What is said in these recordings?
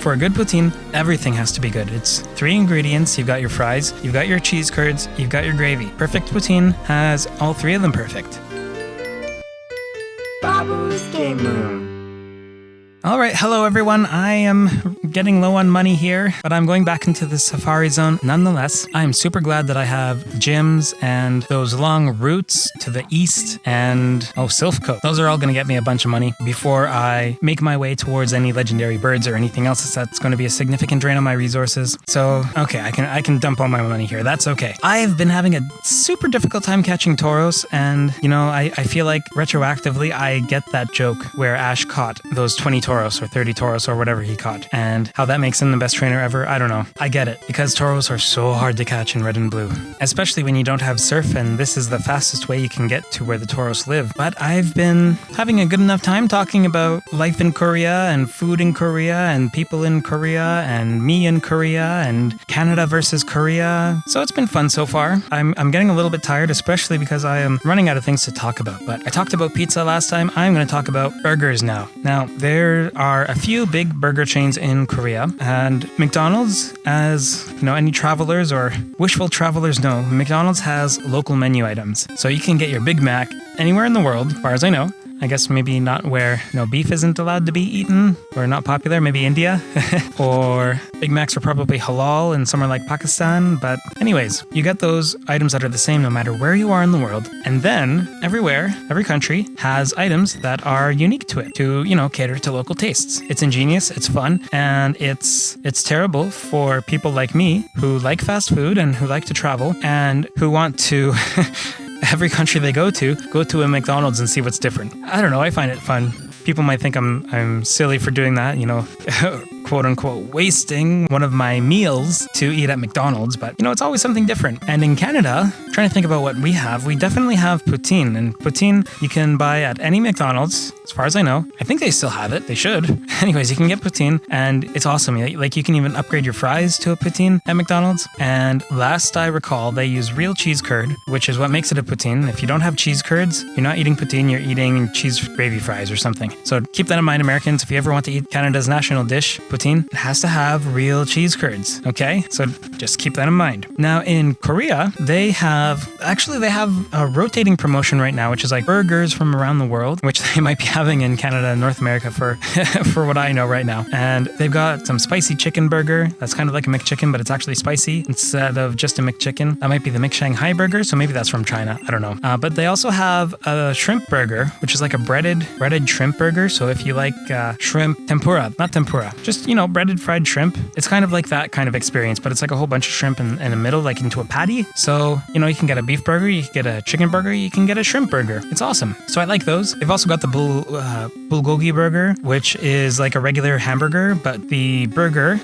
for a good poutine, everything has to be good. It's 3 ingredients. You've got your fries, you've got your cheese curds, you've got your gravy. Perfect poutine has all 3 of them perfect. Babu's Game Room. All right, hello everyone. I am getting low on money here, but I'm going back into the safari zone nonetheless. I'm super glad that I have gyms and those long routes to the east and, Silphco. Those are all going to get me a bunch of money before I make my way towards any legendary birds or anything else that's going to be a significant drain on my resources. So, okay, I can dump all my money here. That's okay. I've been having a super difficult time catching Tauros, and, I feel like retroactively I get that joke where Ash caught those 20 Tauros or 30 Tauros or whatever he caught, and how that makes him the best trainer ever. I don't know. I get it, because Tauros are so hard to catch in red and blue, especially when you don't have surf, and this is the fastest way you can get to where the Tauros live. But I've been having a good enough time talking about life in Korea and food in Korea and people in Korea and me in Korea and Canada versus Korea. So it's been fun so far. I'm getting a little bit tired, especially because I am running out of things to talk about. But I talked about pizza last time. I'm going to talk about burgers now. Now, there are a few big burger chains in Korea, and McDonald's, as any travelers or wishful travelers know, McDonald's has local menu items. So you can get your Big Mac anywhere in the world, as far as I know. I guess maybe not where beef isn't allowed to be eaten or not popular, maybe India. Or Big Macs are probably halal in somewhere like Pakistan. But anyways, you get those items that are the same no matter where you are in the world. And then every country has items that are unique to it to, cater to local tastes. It's ingenious, it's fun, and it's terrible for people like me who like fast food and who like to travel and who want to every country they go to a McDonald's and see what's different. I don't know, I find it fun. People might think I'm silly for doing that, quote unquote, wasting one of my meals to eat at McDonald's, but it's always something different. And in Canada, trying to think about what we definitely have poutine, and poutine you can buy at any McDonald's, as far as I know. I think they still have it. They should. Anyways, you can get poutine, and it's awesome. Like, you can even upgrade your fries to a poutine at McDonald's. And last I recall, they use real cheese curd, which is what makes it a poutine. If you don't have cheese curds, you're not eating poutine, you're eating cheese gravy fries or something. So keep that in mind, Americans. If you ever want to eat Canada's national dish, poutine, it has to have real cheese curds, okay? So just keep that in mind. Now, in Korea, they have a rotating promotion right now, which is like burgers from around the world, which they might be having in Canada and North America for for what I know right now. And they've got some spicy chicken burger that's kind of like a McChicken, but it's actually spicy instead of just a McChicken. That might be the McShanghai burger, so maybe that's from China. I don't know. But they also have a shrimp burger, which is like a breaded shrimp burger. So if you like shrimp tempura, not tempura, just, breaded fried shrimp, it's kind of like that kind of experience, but it's like a whole bunch of shrimp in the middle, like into a patty. So, you can get a beef burger, you can get a chicken burger, you can get a shrimp burger. It's awesome. So I like those. They've also got the Bulgogi burger, which is like a regular hamburger, but the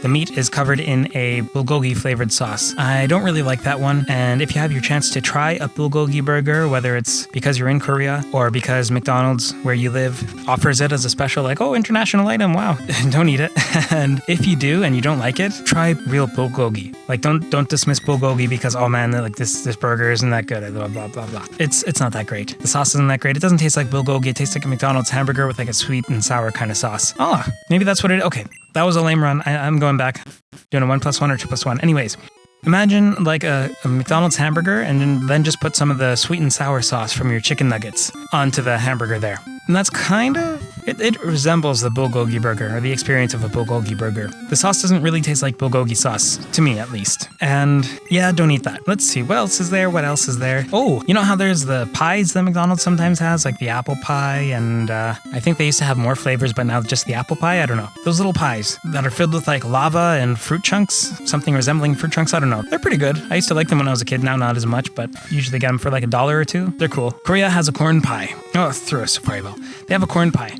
meat is covered in a Bulgogi flavored sauce. I don't really like that one. And if you have your chance to try a Bulgogi burger, whether it's because you're in Korea or because McDonald's, where you live, offers it as a special, like, international item, wow, don't eat it. And if you do and you don't like it, try real Bulgogi. Like, don't dismiss Bulgogi because, oh man, like this burger isn't that good, blah, blah, blah, blah. It's not that great. The sauce isn't that great. It doesn't taste like Bulgogi. It tastes like a McDonald's hamburger with like a sweet and sour kind of sauce. Oh, maybe that's what it is. Okay, that was a lame run. I'm going back, doing a 1 + 1 or 2 + 1. Anyways, imagine like a McDonald's hamburger and then just put some of the sweet and sour sauce from your chicken nuggets onto the hamburger there. And that's kind of, it resembles the Bulgogi burger, or the experience of a Bulgogi burger. The sauce doesn't really taste like Bulgogi sauce, to me at least. And yeah, don't eat that. Let's see, what else is there? Oh, you know how there's the pies that McDonald's sometimes has, like the apple pie, and I think they used to have more flavors, but now just the apple pie? I don't know. Those little pies that are filled with like lava and fruit chunks, something resembling fruit chunks, I don't know. They're pretty good. I used to like them when I was a kid, now not as much, but usually get them for like $1 or $2. They're cool. Korea has a corn pie. Oh, through a safari bowl. They have a corn pie,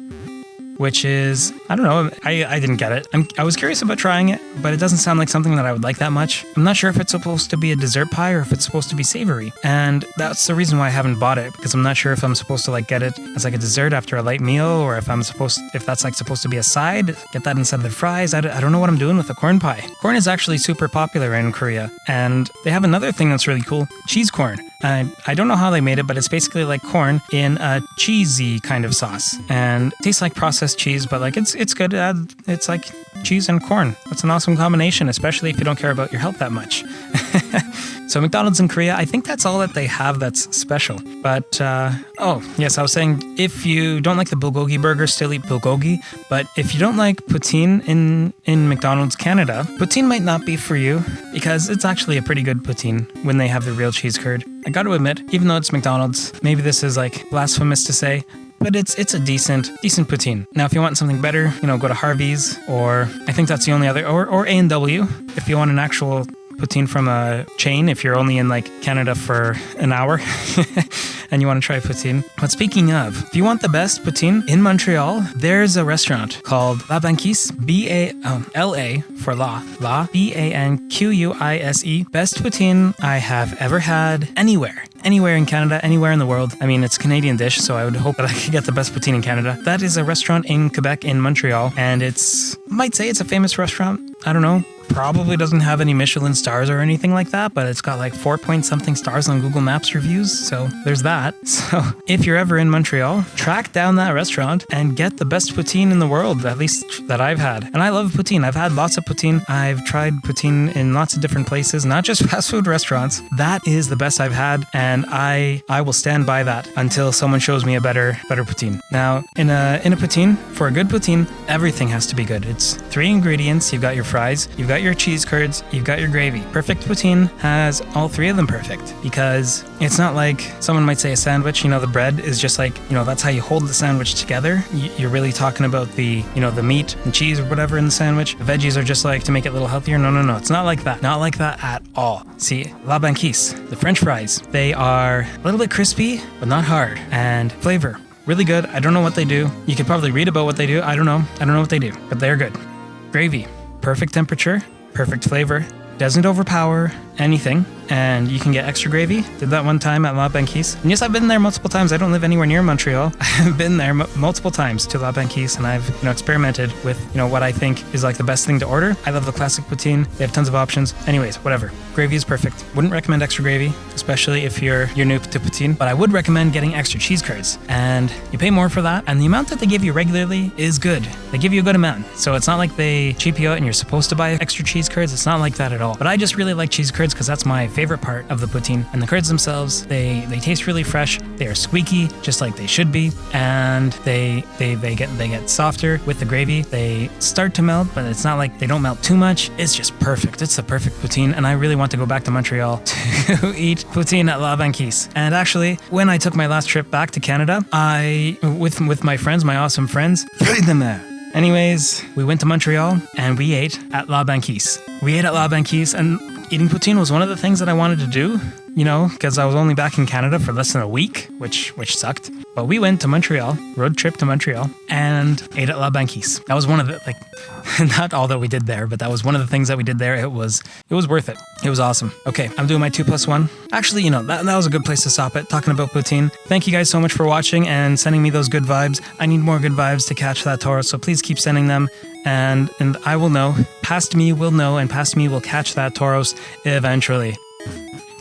which is, I don't know, I didn't get it. I was curious about trying it, but it doesn't sound like something that I would like that much. I'm not sure if it's supposed to be a dessert pie or if it's supposed to be savory. And that's the reason why I haven't bought it, because I'm not sure if I'm supposed to like get it as like a dessert after a light meal, or if that's like supposed to be a side, get that instead of the fries. I don't know what I'm doing with the corn pie. Corn is actually super popular in Korea, and they have another thing that's really cool, cheese corn. I don't know how they made it, but it's basically like corn in a cheesy kind of sauce. And it tastes like processed cheese, but like it's good. It's like cheese and corn. That's an awesome combination, especially if you don't care about your health that much. So McDonald's in Korea, I think that's all that they have that's special. But, oh, yes, I was saying, if you don't like the Bulgogi burger, still eat Bulgogi. But if you don't like poutine in McDonald's Canada, poutine might not be for you because it's actually a pretty good poutine when they have the real cheese curd. I got to admit, even though it's McDonald's, maybe this is like blasphemous to say, but it's a decent poutine. Now, if you want something better, go to Harvey's, or I think that's the only other, or A&W, if you want an actual poutine from a chain, if you're only in like Canada for an hour and you want to try poutine. But speaking of, if you want the best poutine in Montreal, there's a restaurant called La Banquise, L-A for La, Banquise. Best poutine I have ever had anywhere in Canada, anywhere in the world. I mean, it's a Canadian dish, so I would hope that I could get the best poutine in Canada. That is a restaurant in Quebec, in Montreal, and might say it's a famous restaurant. I don't know. Probably doesn't have any Michelin stars or anything like that, but it's got like 4-point-something stars on Google Maps reviews, so there's that. So if you're ever in Montreal, track down that restaurant and get the best poutine in the world, at least that I've had. And I love poutine. I've had lots of poutine. I've tried poutine in lots of different places, not just fast food restaurants. That is the best I've had, and I will stand by that until someone shows me a better poutine. Now, in a poutine, for a good poutine, everything has to be good. It's 3 ingredients. You've got your fries, you've got your cheese curds, you've got your gravy. Perfect poutine has all 3 of them perfect, because it's not like someone might say a sandwich, the bread is just like, that's how you hold the sandwich together. You're really talking about the meat and cheese or whatever in the sandwich. The veggies are just like to make it a little healthier. No, it's not like that. Not like that at all. See, La Banquise, the French fries, they are a little bit crispy, but not hard, and flavor. Really good. I don't know what they do. You could probably read about what they do. I don't know what they do, but they're good. Gravy, perfect temperature, perfect flavor, doesn't overpower anything, and you can get extra gravy. Did that one time at La Banquise. And yes, I've been there multiple times. I don't live anywhere near Montreal. I've been there multiple times to La Banquise, and I've experimented with what I think is like the best thing to order. I love the classic poutine. They have tons of options. Anyways, whatever. Gravy is perfect. Wouldn't recommend extra gravy, especially if you're new to poutine, but I would recommend getting extra cheese curds. And you pay more for that, and the amount that they give you regularly is good. They give you a good amount. So it's not like they cheap you out and you're supposed to buy extra cheese curds. It's not like that at all. But I just really like cheese curds because that's my favorite part of the poutine. And the curds themselves, they taste really fresh. They are squeaky, just like they should be, and they get softer with the gravy. They start to melt, but it's not like they don't melt too much. It's just perfect. It's the perfect poutine, and I really want to go back to Montreal to eat poutine at La Banquise. And actually, when I took my last trip back to Canada, with my friends, my awesome friends, anyways, we went to Montreal and we ate at La Banquise. And eating poutine was one of the things that I wanted to do, because I was only back in Canada for less than a week, which sucked. But we went to Montreal, road trip to Montreal, and ate at La Banquise. That was one of the, not all that we did there, but that was one of the things that we did there. It was worth it. It was awesome. Okay, I'm doing my 2+1. Actually, that was a good place to stop it, talking about poutine. Thank you guys so much for watching and sending me those good vibes. I need more good vibes to catch that Tauros, so please keep sending them. And I will know, past me will know, and past me will catch that Tauros eventually.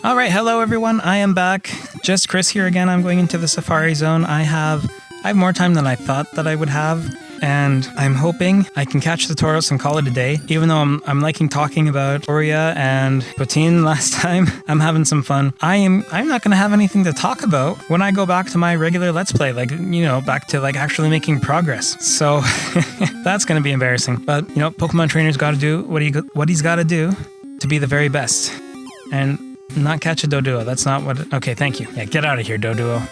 All right, hello everyone. I am back. Just Chris here again. I'm going into the Safari Zone. I have more time than I thought that I would have, and I'm hoping I can catch the Tauros and call it a day. Even though I'm liking talking about Korea and Poutine last time, I'm having some fun. I'm not going to have anything to talk about when I go back to my regular Let's Play, back to actually making progress. So that's going to be embarrassing. But Pokemon trainer's got to do what he's got to do to be the very best, and not catch a Doduo. That's not what... Okay, thank you. Yeah, get out of here, Doduo.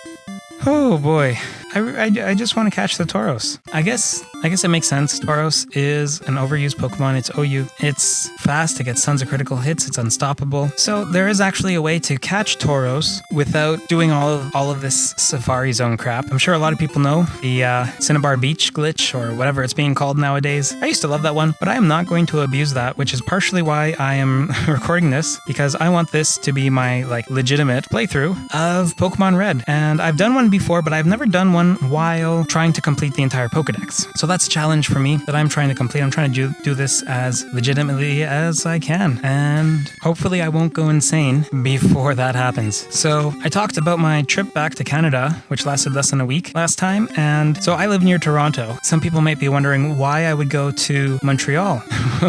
Oh boy, I just want to catch the Tauros. I guess it makes sense. Tauros is an overused Pokemon. It's OU. It's fast. It gets tons of critical hits. It's unstoppable. So there is actually a way to catch Tauros without doing all of this Safari Zone crap. I'm sure a lot of people know the Cinnabar Beach glitch, or whatever it's being called nowadays. I used to love that one, but I am not going to abuse that, which is partially why I am recording this, because I want this to be my legitimate playthrough of Pokemon Red. And I've done one before, but I've never done one while trying to complete the entire Pokedex. So that's a challenge for me that I'm trying to complete. I'm trying to do this as legitimately as I can, and hopefully I won't go insane before that happens. So I talked about my trip back to Canada, which lasted less than a week last time, and so I live near Toronto. Some people might be wondering why I would go to Montreal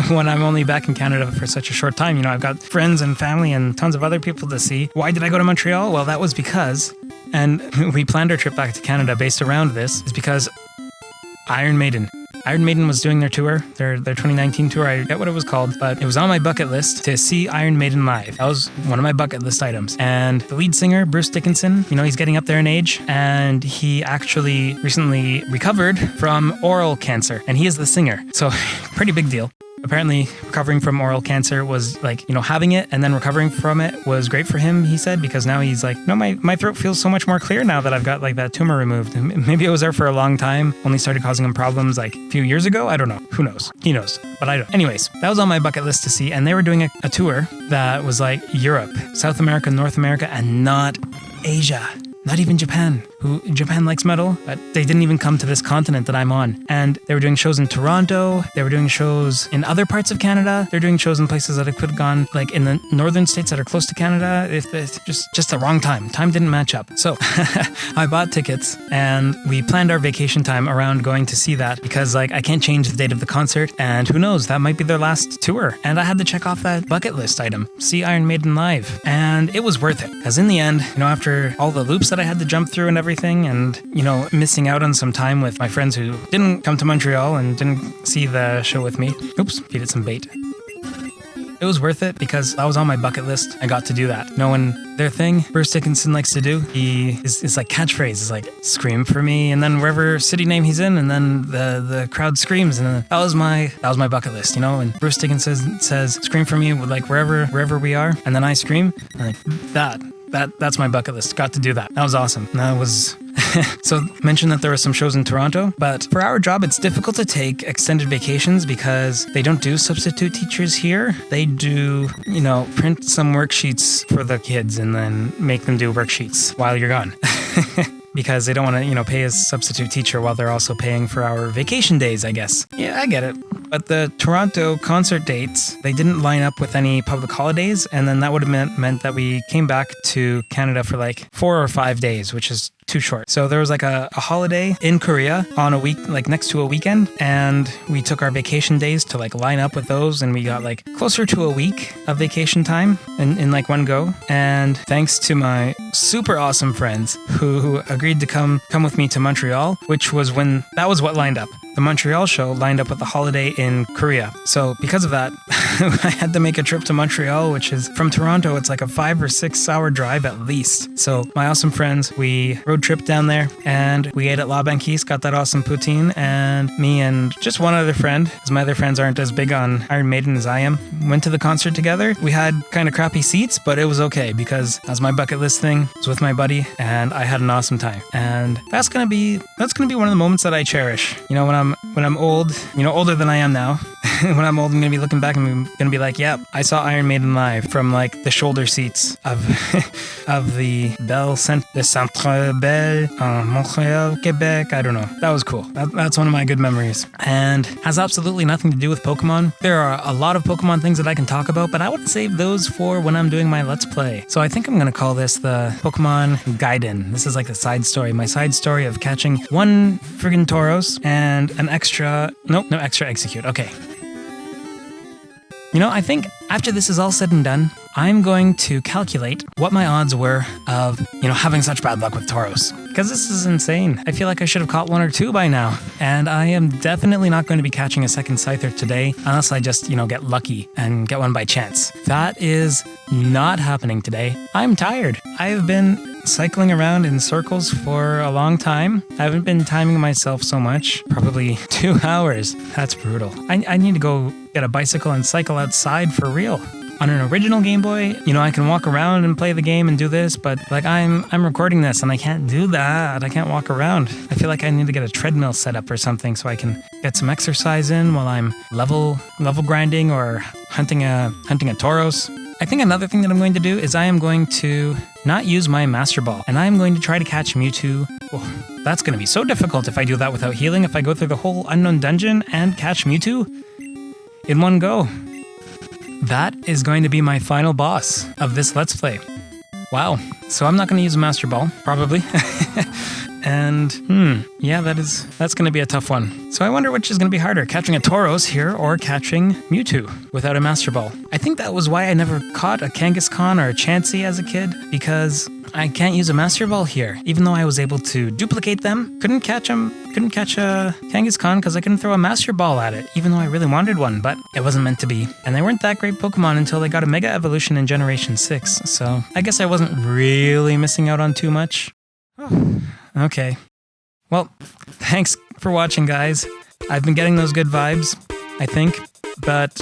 when I'm only back in Canada for such a short time. You know, I've got friends and family and tons of other people to see. Why did I go to Montreal? Well, that was because, and we planned our trip back to Canada based around this, is because Iron Maiden was doing their tour, their 2019 tour. I forget what it was called, but it was on my bucket list to see Iron Maiden live. That was one of my bucket list items. And the lead singer, Bruce Dickinson, you know, he's getting up there in age, and he actually recently recovered from oral cancer, and he is the singer. So pretty big deal. Apparently, recovering from oral cancer was like, you know, having it and then recovering from it was great for him, he said, because now he's like, no, my throat feels so much more clear now that I've got like that tumor removed. Maybe it was there for a long time, only started causing him problems like a few years ago. I don't know. Who knows? He knows, but I don't. Anyways, that was on my bucket list to see, and they were doing a tour that was like Europe, South America, North America, and not Asia. Not even Japan. Japan likes metal, but they didn't even come to this continent that I'm on. And they were doing shows in Toronto. They were doing shows in other parts of Canada. They're doing shows in places that I could have gone, like in the northern states that are close to Canada. It's just the wrong time. Time didn't match up. So I bought tickets, and we planned our vacation time around going to see that, because like I can't change the date of the concert, and who knows, that might be their last tour. And I had to check off that bucket list item, see Iron Maiden live. And it was worth it, because in the end, you know, after all the loops that I had to jump through and everything, and, you know, missing out on some time with my friends who didn't come to Montreal and didn't see the show with me. Oops, feed it some bait. It was worth it because that was on my bucket list. I got to do that. Knowing their thing, Bruce Dickinson likes to do, his like catchphrase is like, scream for me, and then wherever city name he's in, and then the crowd screams, and that was my bucket list, you know. And Bruce Dickinson says scream for me, like wherever we are, and then I scream, and like that's my bucket list. Got to do that. That was awesome. And that was so mentioned that there were some shows in Toronto, but for our job, it's difficult to take extended vacations because they don't do substitute teachers here. They do, you know, print some worksheets for the kids and then make them do worksheets while you're gone. Because they don't want to, you know, pay a substitute teacher while they're also paying for our vacation days, I guess. Yeah, I get it. But the Toronto concert dates, they didn't line up with any public holidays, and then that would have meant that we came back to Canada for like 4 or 5 days, which is too short. So there was like a holiday in Korea on a week, like next to a weekend, and we took our vacation days to like line up with those, and we got like closer to a week of vacation time in like one go. And thanks to my super awesome friends who agreed to come with me to Montreal, which was when that was what lined up. The Montreal show lined up with the holiday in Korea. So because of that, I had to make a trip to Montreal, which is from Toronto. It's like a 5 or 6 hour drive at least. So my awesome friends, we road trip down there, and we ate at Banquise, got that awesome poutine, and me and just one other friend, because my other friends aren't as big on Iron Maiden as I am, went to the concert together. We had kind of crappy seats, but it was okay because that was my bucket list thing. I was with my buddy, and I had an awesome time. And that's gonna be one of the moments that I cherish. You know, when I'm old, you know, older than I am now. When I'm old, I'm gonna be looking back and I'm gonna be like, yeah, I saw Iron Maiden live from like the shoulder seats of the Centre Bell, Montreal, Quebec. I don't know. That was cool. That's one of my good memories, and has absolutely nothing to do with Pokemon. There are a lot of Pokemon things that I can talk about, but I want to save those for when I'm doing my Let's Play. So I think I'm gonna call this the Pokemon Gaiden. This is like the side story, my side story of catching one friggin' Tauros and no extra execute. Okay. You know, I think after this is all said and done, I'm going to calculate what my odds were of, you know, having such bad luck with Tauros. Because this is insane. I feel like I should have caught 1 or 2 by now. And I am definitely not going to be catching a second Scyther today unless I just, you know, get lucky and get one by chance. That is not happening today. I'm tired. I've been cycling around in circles for a long time. I haven't been timing myself so much. Probably 2 hours. That's brutal. I need to go get a bicycle and cycle outside for real. On an original Game Boy, you know, I can walk around and play the game and do this, but like I'm recording this and I can't do that. I can't walk around. I feel like I need to get a treadmill set up or something so I can get some exercise in while I'm level grinding or hunting a Tauros. I think another thing that I'm going to do is I am going to not use my Master Ball, and I am going to try to catch Mewtwo Oh, that's going to be so difficult if I do that without healing, if I go through the whole unknown dungeon and catch Mewtwo in one go. That is going to be my final boss of this Let's Play. Wow. So I'm not going to use a Master Ball, probably. And, yeah, that's going to be a tough one. So I wonder which is going to be harder, catching a Tauros here or catching Mewtwo without a Master Ball. I think that was why I never caught a Kangaskhan or a Chansey as a kid, because I can't use a Master Ball here. Even though I was able to duplicate them, couldn't catch a Kangaskhan because I couldn't throw a Master Ball at it, even though I really wanted one, but it wasn't meant to be. And they weren't that great Pokemon until they got a Mega Evolution in Generation 6, so I guess I wasn't really missing out on too much. Okay. Well, thanks for watching, guys. I've been getting those good vibes, I think, but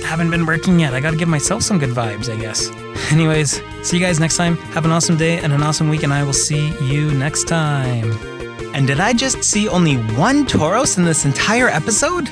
haven't been working yet. I gotta give myself some good vibes, I guess. Anyways, see you guys next time. Have an awesome day and an awesome week, and I will see you next time. And did I just see only one Tauros in this entire episode?